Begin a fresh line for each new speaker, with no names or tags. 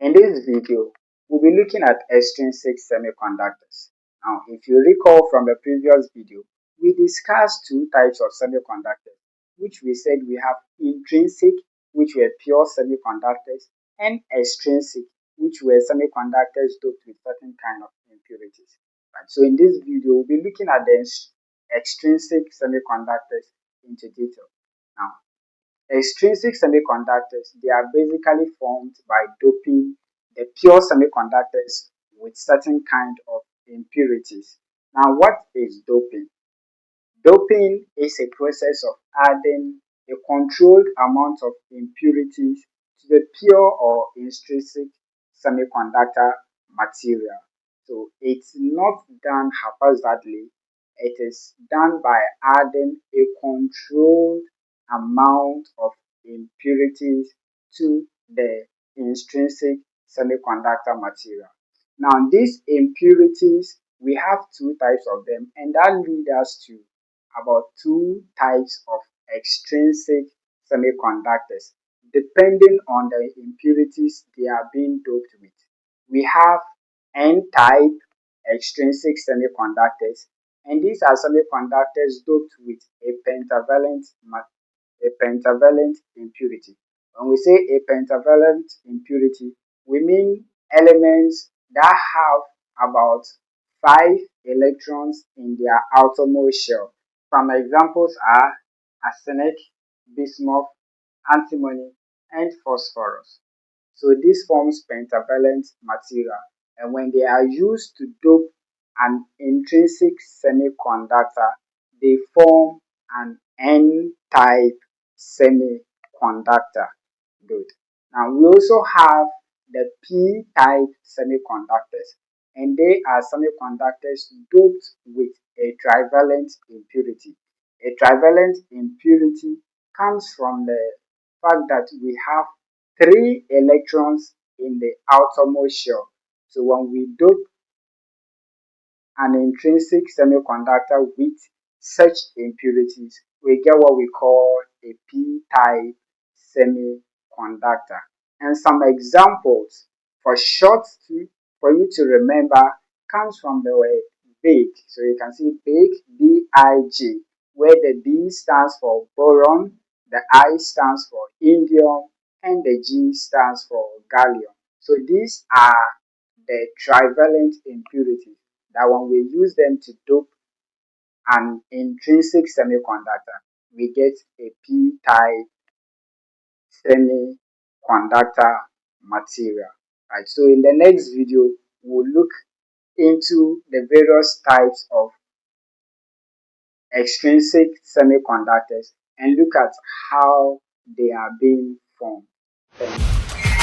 In this video, we'll be looking at extrinsic semiconductors. Now, if you recall from the previous video, we discussed two types of semiconductors, which we said we have intrinsic, which were pure semiconductors, and extrinsic, which were semiconductors doped with certain kind of impurities. Right. So in this video, we'll be looking at the extrinsic semiconductors into detail. Now, extrinsic semiconductors, they are basically formed by doping the pure semiconductors with certain kind of impurities. Now, what is doping? Doping is a process of adding a controlled amount of impurities to the pure or intrinsic semiconductor material. So it's not done haphazardly. It is done by adding a controlled amount of impurities to the intrinsic semiconductor material. Now, these impurities, we have two types of them, and that leads us to about two types of extrinsic semiconductors, depending on the impurities they are being doped with. We have N-type extrinsic semiconductors, and these are semiconductors doped with a pentavalent impurity. When we say a pentavalent impurity, we mean elements that have about 5 electrons in their outermost shell. Some examples are arsenic, bismuth, antimony, and phosphorus. So this forms pentavalent material, and when they are used to dope an intrinsic semiconductor, they form an N-type semiconductor. Good. Now we also have the P-type semiconductors, and they are semiconductors doped with a trivalent impurity. A trivalent impurity comes from the fact that we have 3 electrons in the outermost shell. So when we dope an intrinsic semiconductor with such impurities, we get what we call a p-type semiconductor. And some examples for for you to remember comes from the word big. So you can see big, B-I-G, where the B stands for boron, the I stands for indium, and the G stands for gallium. So these are the trivalent impurities that when we use them to dope an intrinsic semiconductor, we get a p-type semiconductor material. Right. So in the next video, we'll look into the various types of extrinsic semiconductors and look at how they are being formed. Thank you.